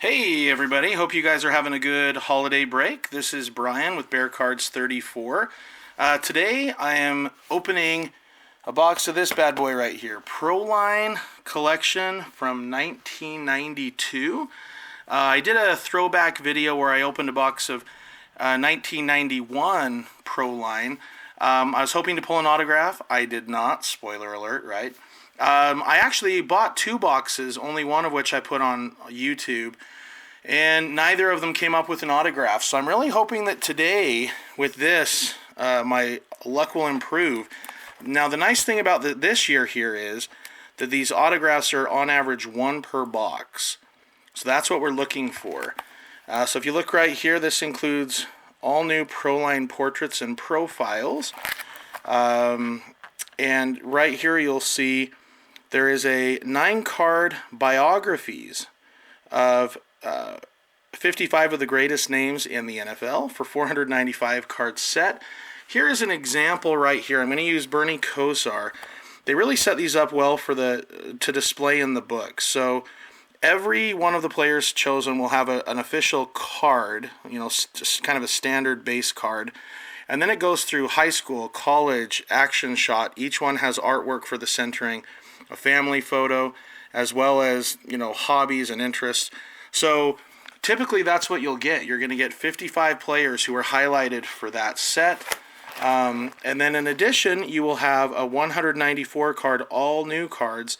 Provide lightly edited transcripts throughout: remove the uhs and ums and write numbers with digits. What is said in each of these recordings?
Hey everybody, hope you guys are having a good holiday break. This is Brian with Bear Cards 34. Today I am opening a box of this bad boy right here. Proline collection from 1992. I did a throwback video where I opened a box of 1991 Proline. I was hoping to pull an autograph. I did not. Spoiler alert, right? I actually bought two boxes, only one of which I put on YouTube, and neither of them came up with an autograph. So I'm really hoping that today, with this, my luck will improve. Now, the nice thing about this year here is that these autographs are on average one per box. So that's what we're looking for. So if you look right here, this includes all new Proline portraits and profiles. And right here you'll see there is a 9-card biographies of 55 of the greatest names in the NFL for 495 card set. Here is an example right here. I'm going to use Bernie Kosar. They really set these up well for to display in the book. So every one of the players chosen will have an official card, just kind of a standard base card. And then it goes through high school, college, action shot. Each one has artwork for the centering, a family photo, as well as, hobbies and interests. So typically that's what you'll get. You're going to get 55 players who are highlighted for that set. And then in addition, you will have a 194 card, all new cards,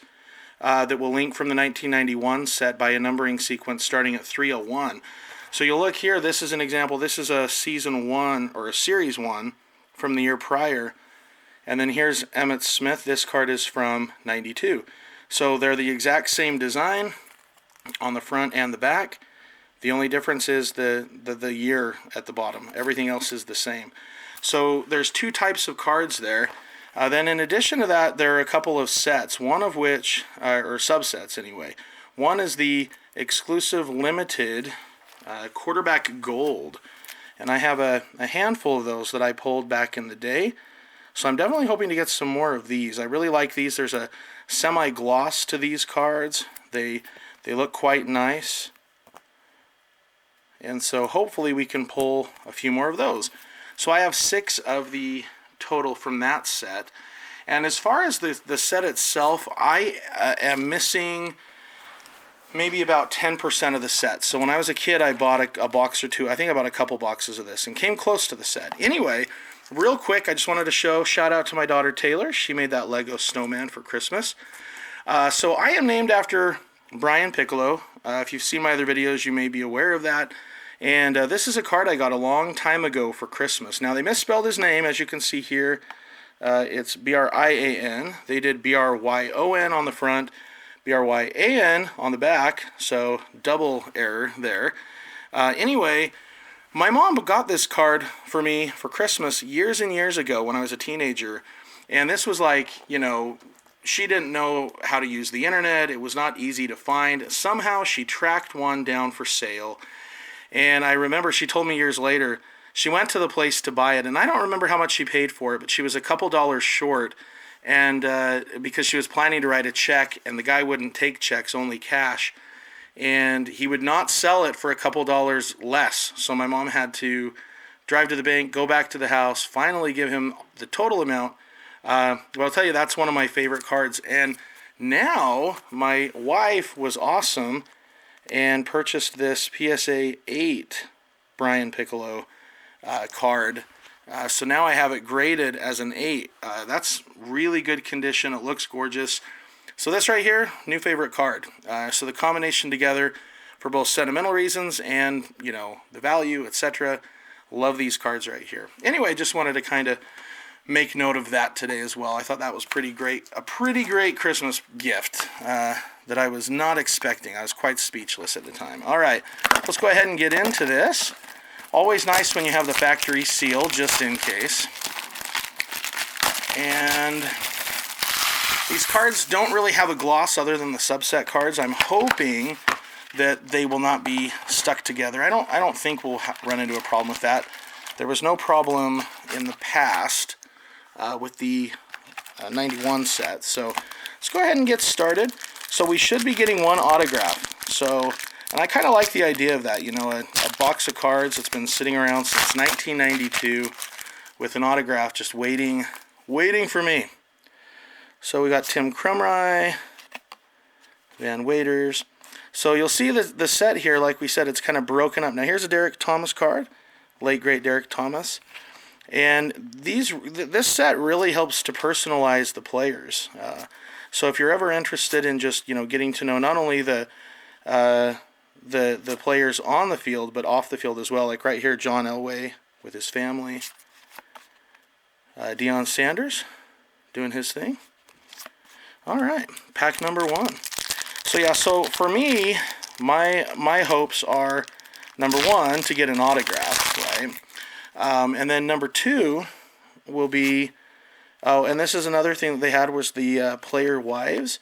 that will link from the 1991 set by a numbering sequence starting at 301. So you'll look here, this is an example. This is a season 1 or a series 1 from the year prior. And then here's Emmitt Smith. This card is from 92. So they're the exact same design on the front and the back. The only difference is the year at the bottom. Everything else is the same. So there's two types of cards there. Then in addition to that, there are a couple of sets, one of which, or subsets anyway. One is the exclusive limited quarterback gold. And I have a handful of those that I pulled back in the day. So I'm definitely hoping to get some more of these. I really like these. There's a semi-gloss to these cards. They look quite nice. And so hopefully we can pull a few more of those. So I have 6 of the total from that set. And as far as the set itself, I am missing maybe about 10% of the set. So when I was a kid, I bought a box or two. I think I bought a couple boxes of this and came close to the set. Anyway, real quick, I just wanted to shout out to my daughter Taylor. She made that Lego snowman for Christmas. So I am named after Brian Piccolo. If you've seen my other videos, you may be aware of that. And this is a card I got a long time ago for Christmas. Now, they misspelled his name, as you can see here. It's B-R-I-A-N. They did B-R-Y-O-N on the front, B-R-Y-A-N on the back, so double error there. Anyway, my mom got this card for me for Christmas years and years ago when I was a teenager. And this was like, she didn't know how to use the internet. It was not easy to find. Somehow she tracked one down for sale. And I remember she told me years later, she went to the place to buy it. And I don't remember how much she paid for it, but she was a couple dollars short. And because she was planning to write a check, and the guy wouldn't take checks, only cash. And he would not sell it for a couple dollars less. So my mom had to drive to the bank, go back to the house, finally give him the total amount. But I'll tell you, that's one of my favorite cards. And now my wife was awesome and purchased this PSA 8 Brian Piccolo card. So now I have it graded as an 8. That's really good condition. It looks gorgeous. So this right here, new favorite card. So the combination together for both sentimental reasons and, the value, etc. Love these cards right here. Anyway, just wanted to kind of make note of that today as well. I thought that was pretty great. A pretty great Christmas gift that I was not expecting. I was quite speechless at the time. All right, let's go ahead and get into this. Always nice when you have the factory seal, just in case. And these cards don't really have a gloss other than the subset cards. I'm hoping that they will not be stuck together. I don't think we'll run into a problem with that. There was no problem in the past with the 91 set. So let's go ahead and get started. So we should be getting one autograph. So And I kind of like the idea of that, a box of cards that's been sitting around since 1992 with an autograph just waiting for me. So we got Tim Krumrie, Van Waiters. So you'll see the set here, like we said, it's kind of broken up. Now here's a Derek Thomas card, late great Derek Thomas. And this set really helps to personalize the players. So if you're ever interested in just getting to know not only the players on the field but off the field as well, like right here, John Elway with his family, Deion Sanders doing his thing. All right, pack number 1. So yeah, so for me, my hopes are number 1 to get an autograph, right? And then number 2 will be, and this is another thing that they had was the player wives.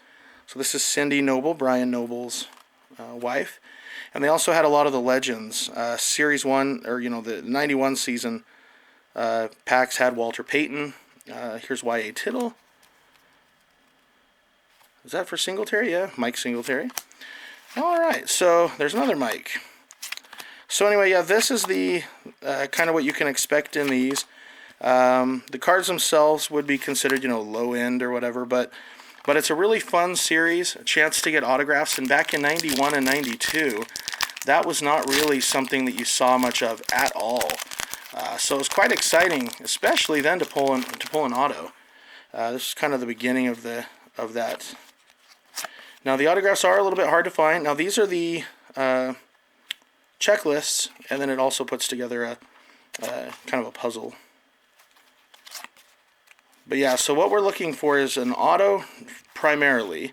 So this is Cindy Noble, Brian Noble's wife. And they also had a lot of the legends. Series 1, or the 91 season packs had Walter Payton. Here's Y.A. Tittle. Is that for Singletary? Yeah, Mike Singletary. All right, so there's another Mike. So anyway, yeah, this is the kind of what you can expect in these. The cards themselves would be considered, low end or whatever, but it's a really fun series, a chance to get autographs. And back in 91 and 92, that was not really something that you saw much of at all. So it was quite exciting, especially then to pull an auto. This is kind of the beginning of that. Now the autographs are a little bit hard to find. Now these are the checklists, and then it also puts together a kind of a puzzle. But yeah, so what we're looking for is an auto primarily,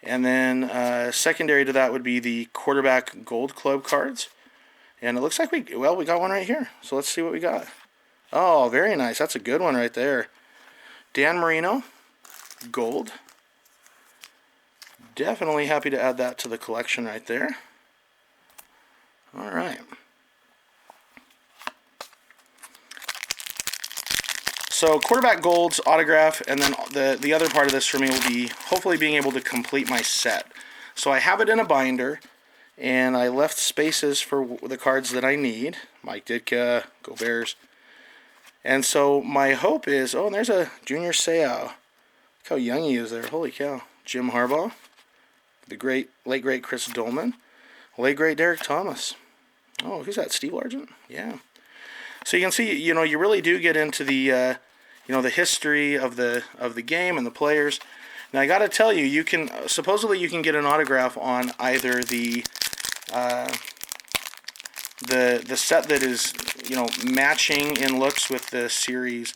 and then secondary to that would be the quarterback Gold Club cards. And it looks like we got one right here. So let's see what we got. Oh, very nice. That's a good one right there. Dan Marino, gold. Definitely happy to add that to the collection right there. All right. So quarterback golds, autograph, and then the other part of this for me will be hopefully being able to complete my set. So I have it in a binder, and I left spaces for the cards that I need. Mike Ditka, go Bears. And so my hope is, and there's a Junior Seau. Look how young he is there. Holy cow. Jim Harbaugh. The late great Chris Dolman. Late great Derek Thomas. Oh, who's that? Steve Largent? Yeah. So you can see, you really do get into the, the history of the game and the players. Now I got to tell you, supposedly you can get an autograph on either the set that is, matching in looks with the series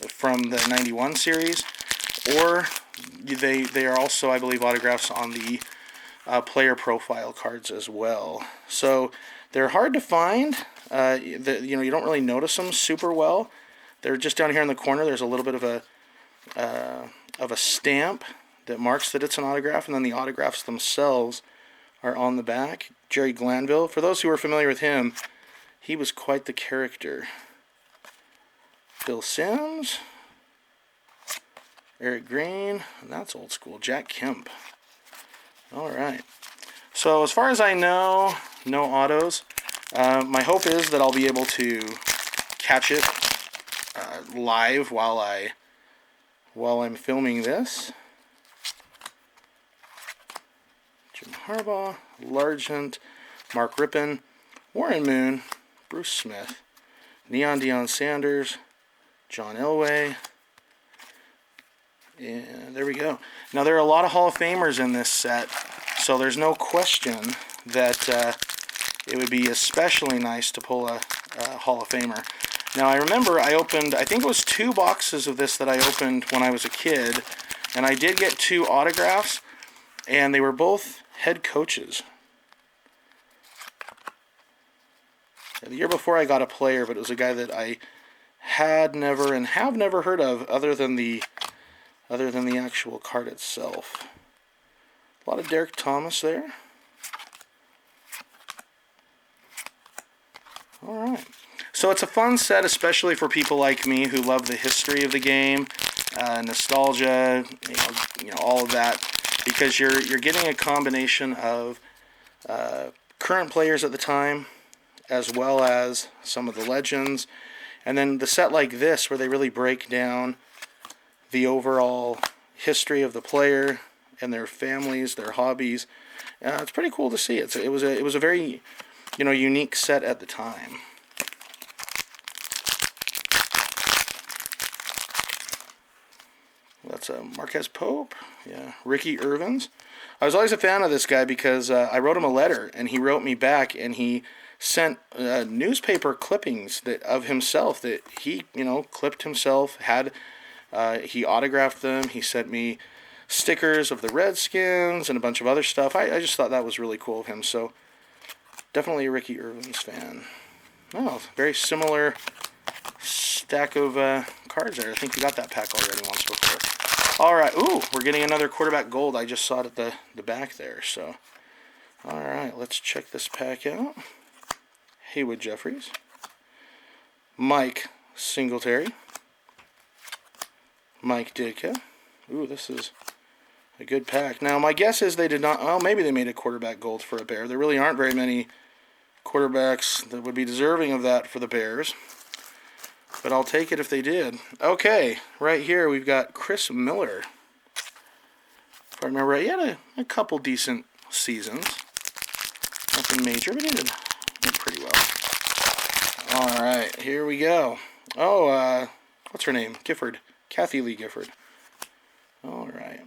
from the 91 series, or they are also, I believe, autographs on the player profile cards as well. So they're hard to find. You don't really notice them super well. They're just down here in the corner. There's a little bit of a stamp that marks that it's an autograph, and then the autographs themselves are on the back. Jerry Glanville, for those who are familiar with him, he was quite the character. Bill Sims, Eric Green, and that's old school. Jack Kemp. All right. So as far as I know, no autos. My hope is that I'll be able to catch it live while I'm filming this. Jim Harbaugh, Largent, Mark Rippon, Warren Moon, Bruce Smith, Neon Deion Sanders, John Elway, and there we go. Now there are a lot of Hall of Famers in this set, so there's no question that it would be especially nice to pull a Hall of Famer. Now I remember I think it was 2 boxes of this that I opened when I was a kid, and I did get 2 autographs, and they were both head coaches. The year before I got a player, but it was a guy that I had never and have never heard of other than the actual card itself. A lot of Derek Thomas there. All right. So it's a fun set, especially for people like me who love the history of the game, nostalgia, all of that, because you're getting a combination of current players at the time, as well as some of the legends. And then the set like this, where they really break down the overall history of the player and their families, their hobbies. It's pretty cool to see. It was a very, unique set at the time. That's Marquez Pope. Yeah, Ricky Irvins. I was always a fan of this guy because I wrote him a letter, and he wrote me back, and he sent newspaper clippings of himself that he, clipped himself, he autographed them. He sent me stickers of the Redskins and a bunch of other stuff. I just thought that was really cool of him. So definitely a Ricky Irvins fan. Oh, very similar stack of cards there. I think we got that pack already once before. All right. Ooh, we're getting another quarterback gold. I just saw it at the back there. So, all right, let's check this pack out. Haywood Jeffries. Mike Singletary. Mike Ditka. Ooh, this is a good pack. Now, my guess is they did not... Well, maybe they made a quarterback gold for a Bear. There really aren't very many quarterbacks that would be deserving of that for the Bears. But I'll take it if they did. Okay, right here we've got Chris Miller. If I remember right, he had a couple decent seasons. Nothing major, but he did pretty well. All right, here we go. Oh, what's her name? Gifford. Kathy Lee Gifford. All right.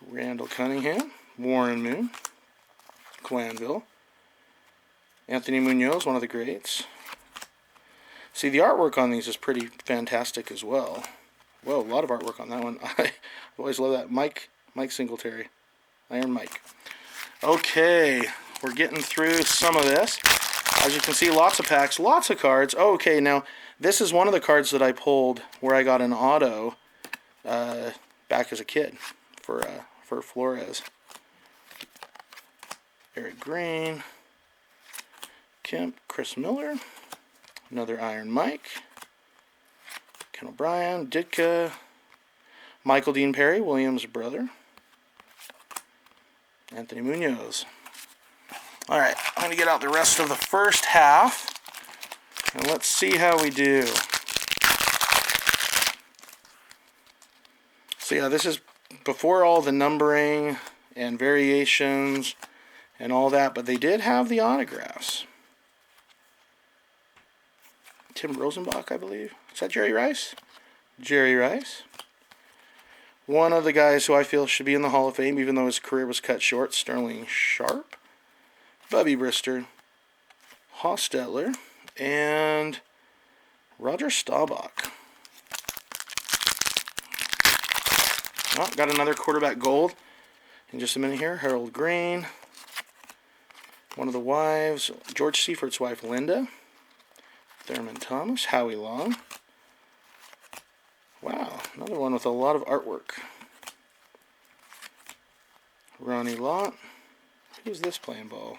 Randall Cunningham. Warren Moon. Glanville. Anthony Munoz, one of the greats. See, the artwork on these is pretty fantastic as well. Whoa, a lot of artwork on that one. I always love that. Mike Singletary. Iron Mike. Okay, we're getting through some of this. As you can see, lots of packs, lots of cards. Oh, okay, now, this is one of the cards that I pulled where I got an auto back as a kid for Flores. Eric Green. Kemp, Chris Miller, another Iron Mike, Ken O'Brien, Ditka, Michael Dean Perry, Williams' brother, Anthony Munoz. All right, I'm going to get out the rest of the first half, and let's see how we do. So yeah, this is before all the numbering and variations and all that, but they did have the autographs. Tim Rosenbach, I believe. Is that Jerry Rice? Jerry Rice. One of the guys who I feel should be in the Hall of Fame, even though his career was cut short, Sterling Sharp. Bubby Brister. Hostetler. And Roger Staubach. Oh, got another quarterback gold in just a minute here. Harold Green. One of the wives, George Seifert's wife, Linda. Thurman Thomas, Howie Long. Wow, another one with a lot of artwork. Ronnie Lott. Who's this playing ball?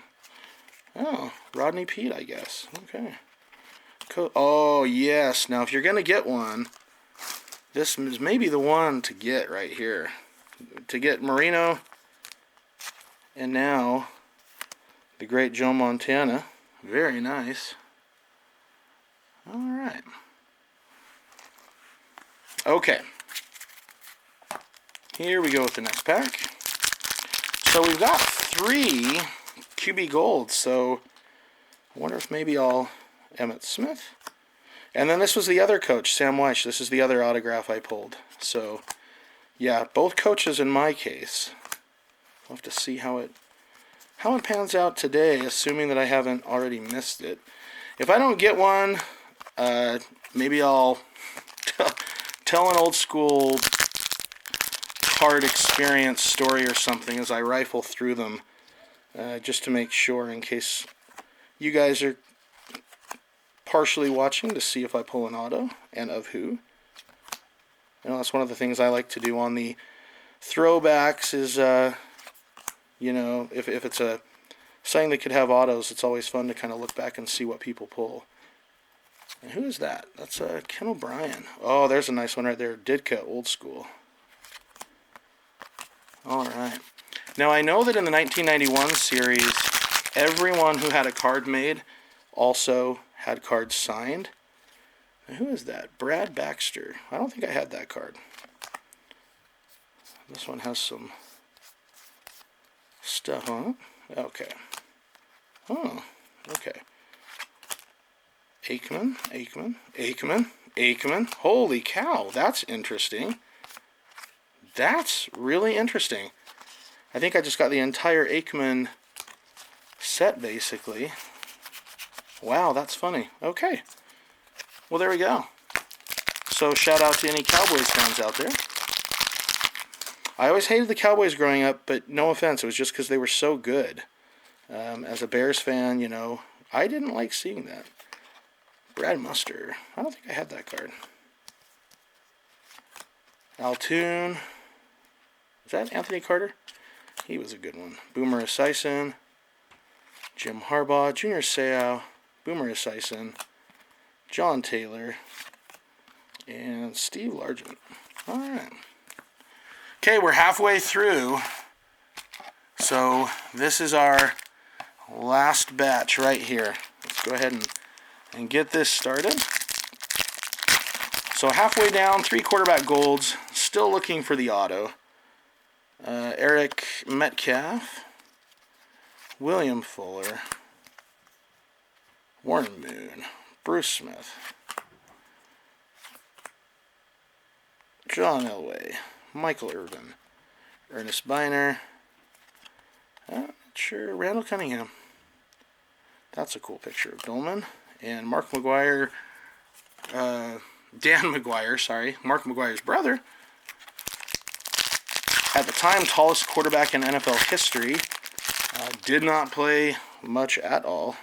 Oh, Rodney Peete, I guess. Okay. Oh, yes. Now, if you're going to get one, this is maybe the one to get right here. To get Marino and now the great Joe Montana. Very nice. All right. Okay. Here we go with the next pack. So we've got 3 QB golds. So I wonder if maybe I'll Emmitt Smith. And then this was the other coach, Sam Weish. This is the other autograph I pulled. So yeah, both coaches in my case. I'll have to see how it pans out today, assuming that I haven't already missed it. If I don't get one, maybe I'll tell an old school card experience story or something as I rifle through them, just to make sure, in case you guys are partially watching, to see if I pull an auto and of who. That's one of the things I like to do on the throwbacks is, if it's something that could have autos, it's always fun to kind of look back and see what people pull. And who is that? That's Ken O'Brien. Oh, there's a nice one right there. Ditka, old school. All right. Now, I know that in the 1991 series, everyone who had a card made also had cards signed. Now, who is that? Brad Baxter. I don't think I had that card. This one has some stuff on it. Okay. Oh, okay. Aikman. Holy cow, that's interesting. That's really interesting. I think I just got the entire Aikman set, basically. Wow, that's funny. Okay. Well, there we go. So, shout out to any Cowboys fans out there. I always hated the Cowboys growing up, but no offense, it was just because they were so good. As a Bears fan, you know, I didn't like seeing that. Brad Muster. I don't think I had that card. Altoon. Is that Anthony Carter? He was a good one. Boomer Esiason. Jim Harbaugh. Junior Seau. Boomer Esiason. John Taylor. And Steve Largent. Alright. Okay, we're halfway through. So this is our last batch right here. Let's go ahead and get this started. So halfway down, 3 quarterback golds. Still looking for the auto. Eric Metcalf. William Fuller. Warren Moon. Bruce Smith. John Elway. Michael Irvin. Ernest Biner. I'm not sure. Randall Cunningham. That's a cool picture of Dolman. And Mark McGuire. Dan McGuire, sorry. Mark McGuire's brother. At the time, tallest quarterback in NFL history. Did not play much at all.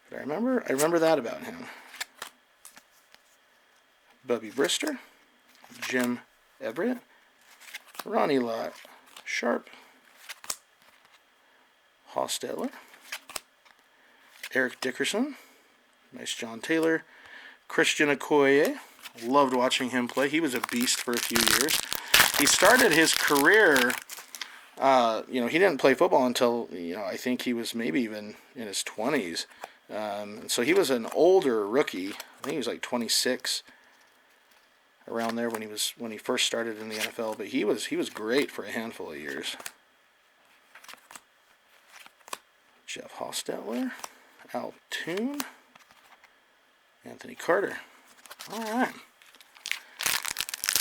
But I remember that about him. Bubby Brister. Jim Everett. Ronnie Lott. Sharp. Hostetler. Eric Dickerson. Nice John Taylor. Christian Okoye. Loved watching him play. He was a beast for a few years. He started his career, he didn't play football until, I think he was maybe even in his 20s. So he was an older rookie. I think he was like 26, around there when he first started in the NFL. But he was great for a handful of years. Jeff Hostetler, Al Toon, Anthony Carter. All right.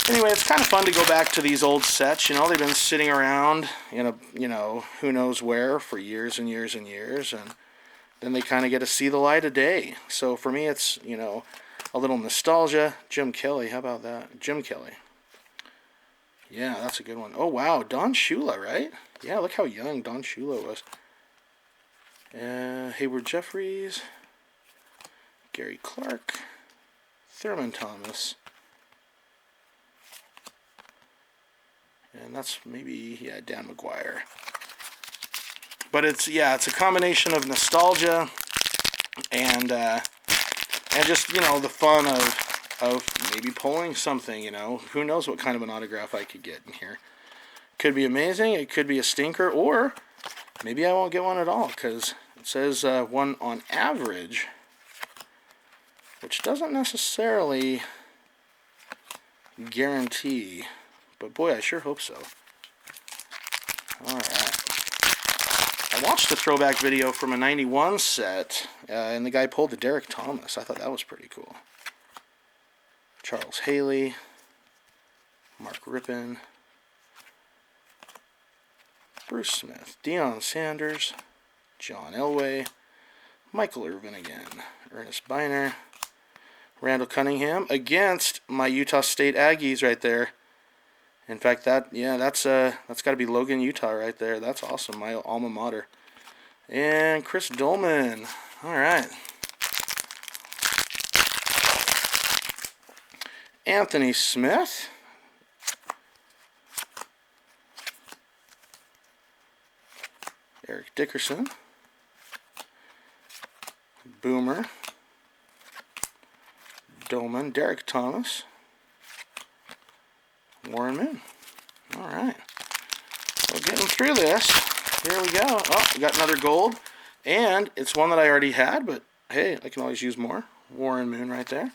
Anyway, it's kind of fun to go back to these old sets. They've been sitting around in who knows where for years and years and years, and then they kind of get to see the light of day. So for me, it's, a little nostalgia. Jim Kelly, how about that? Jim Kelly. Yeah, that's a good one. Oh, wow, Don Shula, right? Yeah, look how young Don Shula was. Hayward Jeffries, Gary Clark, Thurman Thomas. And that's maybe, Dan McGuire. But it's a combination of nostalgia and just, the fun of maybe pulling something, Who knows what kind of an autograph I could get in here. Could be amazing, it could be a stinker, or maybe I won't get one at all, because it says one on average, which doesn't necessarily guarantee. But boy, I sure hope so. Alright. I watched the throwback video from a 91 set, and the guy pulled the Derek Thomas. I thought that was pretty cool. Charles Haley. Mark Rippon. Bruce Smith. Deion Sanders. John Elway. Michael Irvin again. Ernest Biner. Randall Cunningham against my Utah State Aggies right there. In fact, that's got to be Logan, Utah right there. That's awesome, my alma mater. And Chris Dolman. All right. Anthony Smith. Eric Dickerson. Boomer. Dolman. Derek Thomas. Warren Moon. All right. Well, getting through this. Here we go. Oh, we got another gold. And it's one that I already had, but hey, I can always use more. Warren Moon right there.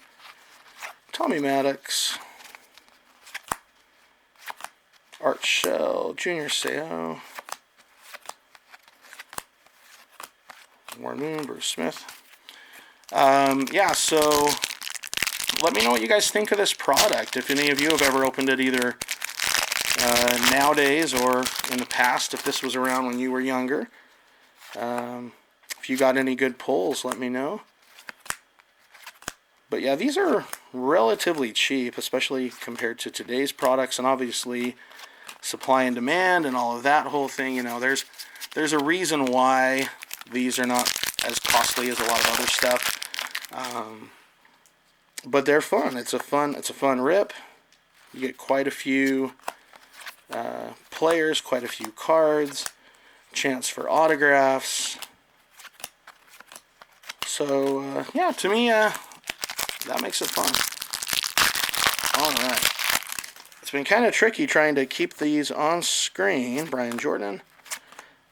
Tommy Maddox. Art Shell. Junior Seau. Warren Moon. Bruce Smith. Yeah, so let me know what you guys think of this product. If any of you have ever opened it either nowadays or in the past, if this was around when you were younger. If you got any good pulls, let me know. But yeah, these are relatively cheap, especially compared to today's products, and obviously supply and demand and all of that whole thing. You know, there's a reason why these are not as costly as a lot of other stuff. But they're fun. It's a fun rip. You get quite a few players, quite a few cards, chance for autographs. So yeah, to me, that makes it fun. Alright. It's been kind of tricky trying to keep these on screen, Brian Jordan,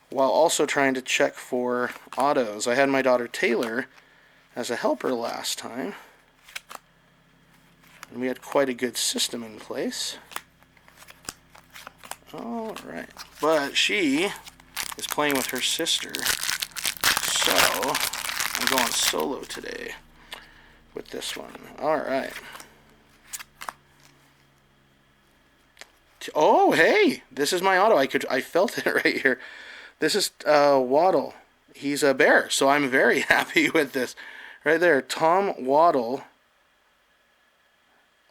while also trying to check for autos. I had my daughter Taylor as a helper last time, and we had quite a good system in place. Alright. But she is playing with her sister, so I'm going solo today with this one. Alright. Oh, hey! This is my auto. I felt it right here. This is Waddle. He's a bear, so I'm very happy with this. Right there, Tom Waddle.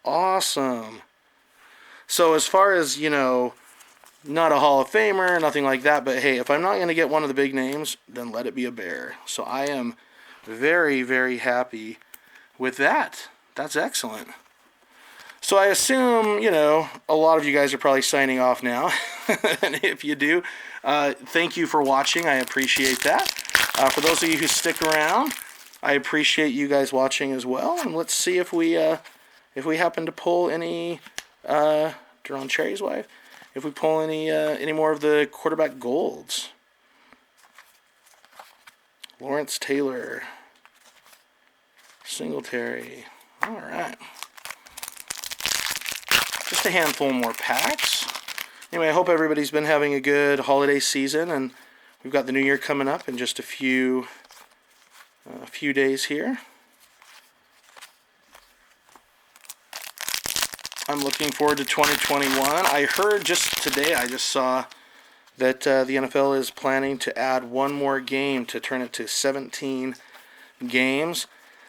Awesome. So as far as, you know, not a Hall of Famer, nothing like that, but hey, if I'm not going to get one of the big names, then let it be a bear. So I am very, very happy with that. That's excellent. So I assume, you know, a lot of you guys are probably signing off now. And if you do, thank you for watching. I appreciate that. For those of you who stick around, I appreciate you guys watching as well. And let's see if we happen to pull any Deron Cherry's wife. If we pull any more of the quarterback golds. Lawrence Taylor. Singletary. All right. Just a handful more packs. Anyway, I hope everybody's been having a good holiday season, and we've got the new year coming up in just a few days here. I'm looking forward to 2021. I heard just today, I just saw that the NFL is planning to add one more game to turn it to 17 games.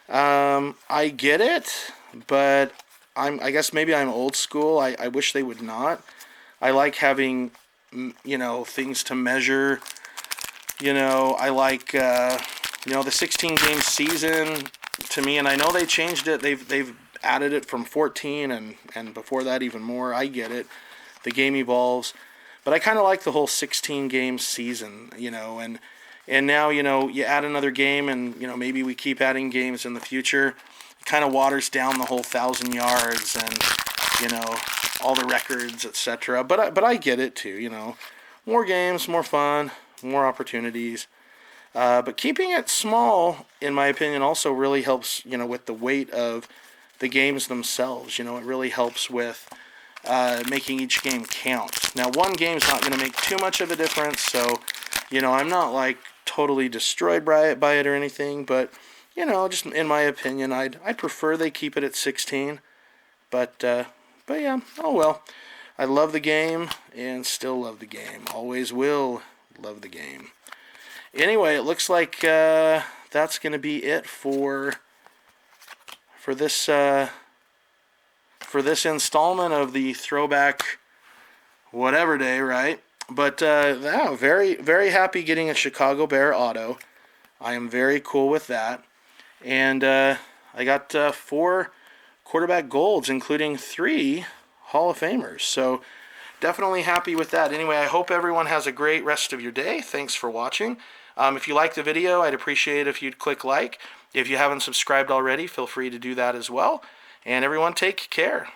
I get it, but I guess maybe I'm old school. I wish they would not. I like having, you know, things to measure. You know, I like, you know, the 16-game season to me, and I know they changed it. They've added it from 14 and before that even more. I get it. The game evolves. But I kind of like the whole 16-game season, you know, and now, you know, you add another game and, you know, maybe we keep adding games in the future. It kind of waters down the whole 1,000 yards and, you know, all the records, etc. But I get it too, you know. More games, more fun, more opportunities. But keeping it small, in my opinion, also really helps, you know, with the weight of the games themselves. You know, it really helps with making each game count. Now, one game's not going to make too much of a difference, so, you know, I'm not, like, totally destroyed by it or anything, but, you know, just in my opinion, I'd prefer they keep it at 16, but yeah, oh well. I love the game, and still love the game. Always will love the game. Anyway, it looks like that's going to be it for this installment of the Throwback whatever day, right? But yeah, very, very happy getting a Chicago Bear auto. I am very cool with that. And I got 4 quarterback golds, including 3 Hall of Famers. So definitely happy with that. Anyway, I hope everyone has a great rest of your day. Thanks for watching. If you liked the video, I'd appreciate it if you'd click like. If you haven't subscribed already, feel free to do that as well. And everyone, take care.